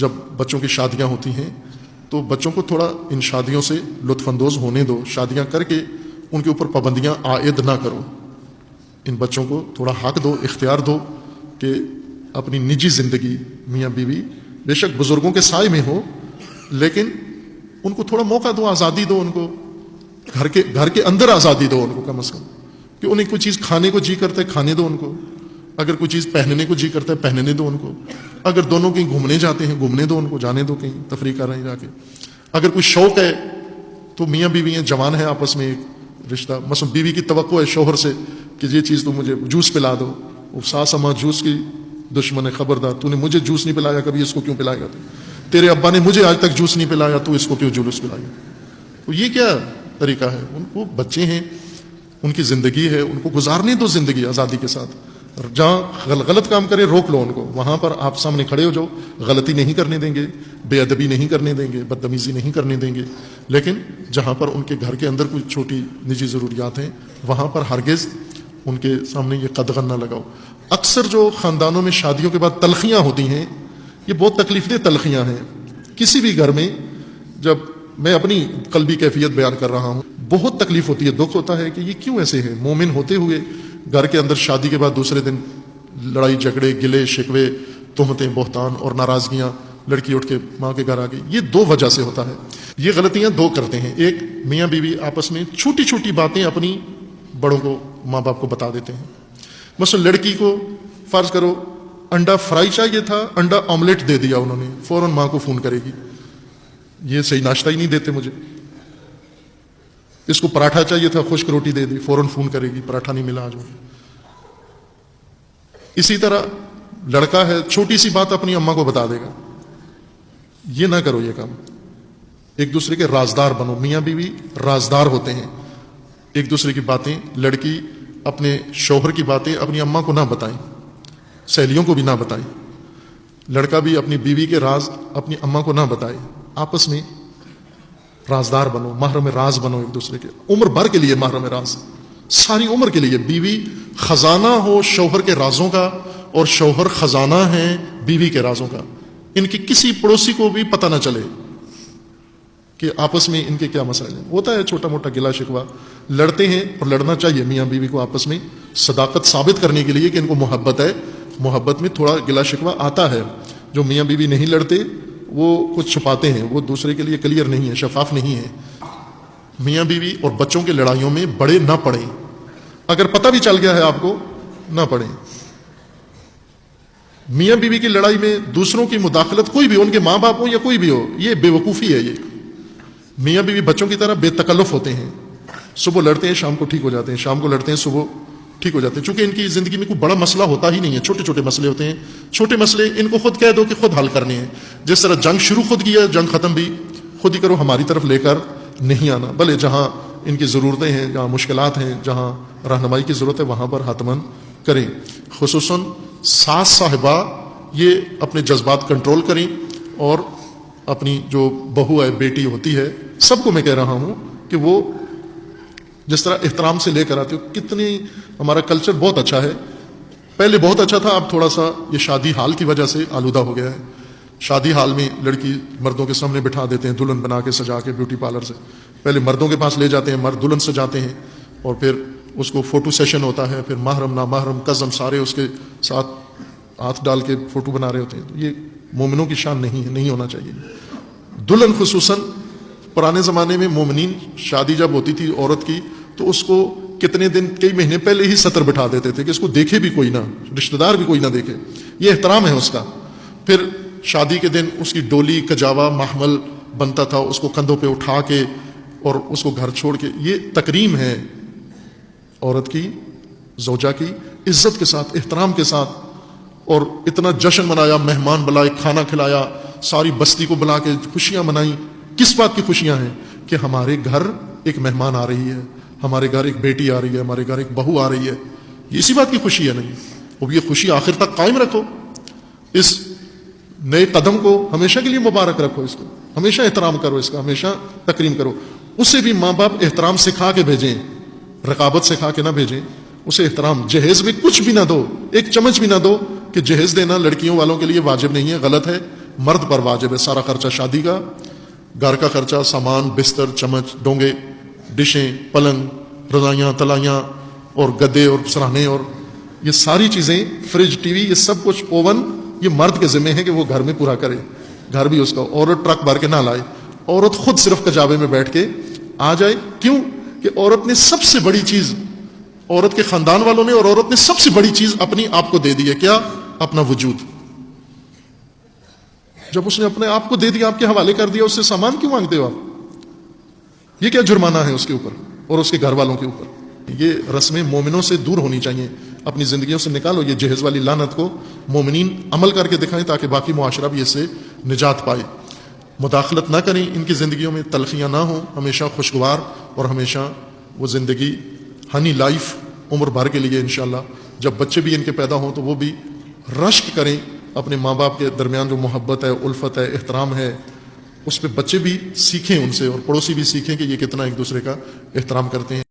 جب بچوں کی شادیاں ہوتی ہیں تو بچوں کو تھوڑا ان شادیوں سے لطف اندوز ہونے دو، شادیاں کر کے ان کے اوپر پابندیاں عائد نہ کرو، ان بچوں کو تھوڑا حق دو، اختیار دو کہ اپنی نجی زندگی میاں بیوی بے شک بزرگوں کے سائے میں ہو، لیکن ان کو تھوڑا موقع دو، آزادی دو ان کو، گھر کے اندر آزادی دو ان کو کم از کم، کہ انہیں کوئی چیز کھانے کو جی کرتا ہے کھانے دو ان کو، اگر کوئی چیز پہننے کو جی کرتا ہے پہننے دو ان کو، اگر دونوں کہیں گھومنے جاتے ہیں گھومنے دو ان کو، جانے دو کہیں تفریح کر رہے ہیں جا کے، اگر کوئی شوق ہے تو میاں بیوی ہیں جوان ہے آپس میں ایک رشتہ، مثلا بیوی کی توقع ہے شوہر سے کہ یہ چیز تو مجھے جوس پلا دو، وہ ساس اماں جوس کی دشمن ہے، خبردار تو نے مجھے جوس نہیں پلایا کبھی، اس کو کیوں پلائے گا، تیرے ابا نے مجھے آج تک جوس نہیں پلایا تو اس کو کیوں جلوس پلائے گا، تو یہ کیا طریقہ ہے؟ ان کو بچے ہیں، ان کی زندگی ہے، ان کو گزارنے دو زندگی آزادی کے ساتھ، جہاں غلط کام کرے روک لو ان کو، وہاں پر آپ سامنے کھڑے ہو جاؤ، غلطی نہیں کرنے دیں گے، بے ادبی نہیں کرنے دیں گے، بدتمیزی نہیں کرنے دیں گے، لیکن جہاں پر ان کے گھر کے اندر کوئی چھوٹی نجی ضروریات ہیں وہاں پر ہرگز ان کے سامنے یہ قدغن نہ لگاؤ۔ اکثر جو خاندانوں میں شادیوں کے بعد تلخیاں ہوتی ہیں یہ بہت تکلیف دہ تلخیاں ہیں، کسی بھی گھر میں، جب میں اپنی قلبی کیفیت بیان کر رہا ہوں، بہت تکلیف ہوتی ہے، دکھ ہوتا ہے کہ یہ کیوں ایسے ہے، مومن ہوتے ہوئے گھر کے اندر شادی کے بعد دوسرے دن لڑائی جھگڑے گلے شکوے تہمتیں بہتان اور ناراضگیاں، لڑکی اٹھ کے ماں کے گھر آ گئی، یہ دو وجہ سے ہوتا ہے۔ یہ غلطیاں دو کرتے ہیں، ایک میاں بیوی آپس میں چھوٹی چھوٹی باتیں اپنی بڑوں کو ماں باپ کو بتا دیتے ہیں، مثلا لڑکی کو فرض کرو انڈا فرائی چاہیے تھا، انڈا آملیٹ دے دیا انہوں نے، فوراً ماں کو فون کرے گی، یہ صحیح ناشتہ ہی نہیں دیتے مجھے، اس کو پراٹھا چاہیے تھا خشک روٹی دے دی، فوراً فون کرے گی پراٹھا نہیں ملا آج مجھے۔ اسی طرح لڑکا ہے چھوٹی سی بات اپنی اماں کو بتا دے گا، یہ نہ کرو یہ کام، ایک دوسرے کے رازدار بنو، میاں بیوی رازدار ہوتے ہیں، ایک دوسرے کی باتیں، لڑکی اپنے شوہر کی باتیں اپنی اماں کو نہ بتائیں، سہیلیوں کو بھی نہ بتائیں، لڑکا بھی اپنی بیوی کے راز اپنی اماں کو نہ بتائے، آپس میں رازدار بنو، محرم راز بنو ایک دوسرے کے، عمر بھر کے لیے محرم راز، ساری عمر کے لیے بیوی خزانہ ہو شوہر کے رازوں کا، اور شوہر خزانہ ہے بیوی کے رازوں کا، ان کی کسی پڑوسی کو بھی پتہ نہ چلے کہ آپس میں ان کے کیا مسائل ہیں۔ ہوتا ہے چھوٹا موٹا گلا شکوہ، لڑتے ہیں اور لڑنا چاہیے میاں بیوی کو آپس میں صداقت ثابت کرنے کے لیے کہ ان کو محبت ہے، محبت میں تھوڑا گلا شکوہ آتا ہے، جو میاں بیوی نہیں لڑتے وہ کچھ چھپاتے ہیں، وہ دوسرے کے لیے کلیئر نہیں ہے، شفاف نہیں ہے۔ میاں بیوی اور بچوں کی لڑائیوں میں بڑے نہ پڑیں، اگر پتہ بھی چل گیا ہے آپ کو نہ پڑیں۔ میاں بیوی کی لڑائی میں دوسروں کی مداخلت، کوئی بھی ان کے ماں باپ ہو یا کوئی بھی ہو، یہ بے وقوفی ہے۔ یہ میاں بیوی بچوں کی طرح بے تکلف ہوتے ہیں، صبح لڑتے ہیں شام کو ٹھیک ہو جاتے ہیں، شام کو لڑتے ہیں صبح ٹھیک ہو جاتے ہیں، چونکہ ان کی زندگی میں کوئی بڑا مسئلہ ہوتا ہی نہیں ہے، چھوٹے چھوٹے مسئلے ہوتے ہیں، چھوٹے مسئلے ان کو خود کہہ دو کہ خود حل کرنے ہیں، جس طرح جنگ شروع خود کیا جنگ ختم بھی خود ہی کرو، ہماری طرف لے کر نہیں آنا، بھلے جہاں ان کی ضرورتیں ہیں، جہاں مشکلات ہیں، جہاں رہنمائی کی ضرورت ہے وہاں پر حتماً کریں۔ خصوصاً ساس صاحبہ یہ اپنے جذبات کنٹرول کریں، اور اپنی جو بہو ہے بیٹی ہوتی ہے، سب کو میں کہہ رہا ہوں کہ وہ جس طرح احترام سے لے کر آتے ہو، کتنی ہمارا کلچر بہت اچھا ہے، پہلے بہت اچھا تھا، اب تھوڑا سا یہ شادی حال کی وجہ سے آلودہ ہو گیا ہے۔ شادی حال میں لڑکی مردوں کے سامنے بٹھا دیتے ہیں دلہن بنا کے سجا کے بیوٹی پارلر سے، پہلے مردوں کے پاس لے جاتے ہیں، مرد دلہن سجاتے ہیں، اور پھر اس کو فوٹو سیشن ہوتا ہے، پھر محرم نامحرم قزم سارے اس کے ساتھ ہاتھ ڈال کے فوٹو بنا رہے ہوتے ہیں، تو یہ مومنوں کی شان نہیں ہے، نہیں ہونا چاہیے۔ دلہن خصوصاً پرانے زمانے میں مومنین شادی جب ہوتی تھی عورت کی تو اس کو کتنے دن کئی مہینے پہلے ہی ستر بٹھا دیتے تھے کہ اس کو دیکھے بھی کوئی نہ، رشتہ دار بھی کوئی نہ دیکھے، یہ احترام ہے اس کا۔ پھر شادی کے دن اس کی ڈولی کجاوا محمل بنتا تھا، اس کو کندھوں پہ اٹھا کے اور اس کو گھر چھوڑ کے، یہ تکریم ہے عورت کی، زوجہ کی، عزت کے ساتھ احترام کے ساتھ، اور اتنا جشن منایا، مہمان بلائے، کھانا کھلایا، ساری بستی کو بلا کے خوشیاں منائیں۔ کس بات کی خوشیاں ہیں؟ کہ ہمارے گھر ایک مہمان آ رہی ہے، ہمارے گھر ایک بیٹی آ رہی ہے، ہمارے گھر ایک بہو آ رہی ہے، یہ اسی بات کی خوشی ہے نہیں؟ اور یہ خوشی آخر تک قائم رکھو، اس نئے قدم کو ہمیشہ کے لیے مبارک رکھو، اس کو ہمیشہ احترام کرو، اس کا ہمیشہ تکریم کرو۔ اسے بھی ماں باپ احترام سکھا کے بھیجیں، رقابت سکھا کے نہ بھیجیں، اسے احترام۔ جہیز میں کچھ بھی نہ دو، ایک چمچ بھی نہ دو، کہ جہیز دینا لڑکیوں والوں کے لیے واجب نہیں ہے، غلط ہے، مرد پر واجب ہے سارا خرچہ شادی کا، گھر کا خرچہ، سامان، بستر، چمچ، ڈونگے، ڈشیں، پلنگ، رضائیاں، تلائیاں اور گدے اور سرانے اور یہ ساری چیزیں، فریج، ٹی وی، یہ سب کچھ، اوون، یہ مرد کے ذمہ ہے کہ وہ گھر میں پورا کرے، گھر بھی اس کا. عورت ٹرک بھر کے نہ لائے، عورت خود صرف کجاوے میں بیٹھ کے آ جائے. کیوں کہ عورت نے سب سے بڑی چیز، عورت کے خاندان والوں نے اور عورت نے سب سے بڑی چیز اپنی آپ کو دے دی ہے. کیا؟ اپنا وجود. جب اس نے اپنے آپ کو دے دیا، آپ کے حوالے کر دیا، اس سے سامان کیوں مانگتے ہو آپ؟ یہ کیا جرمانہ ہے اس کے اوپر اور اس کے گھر والوں کے اوپر؟ یہ رسمیں مومنوں سے دور ہونی چاہیے، اپنی زندگیوں سے نکالو یہ جہیز والی لعنت کو. مومنین عمل کر کے دکھائیں تاکہ باقی معاشرہ بھی اس سے نجات پائے. مداخلت نہ کریں ان کی زندگیوں میں، تلخیاں نہ ہوں، ہمیشہ خوشگوار اور ہمیشہ وہ زندگی ہنی لائف عمر بھر کے لیے انشاءاللہ. جب بچے بھی ان کے پیدا ہوں تو وہ بھی رشک کریں اپنے ماں باپ کے درمیان، جو محبت ہے، الفت ہے، احترام ہے، اس پہ بچے بھی سیکھیں ان سے اور پڑوسی بھی سیکھیں کہ یہ کتنا ایک دوسرے کا احترام کرتے ہیں.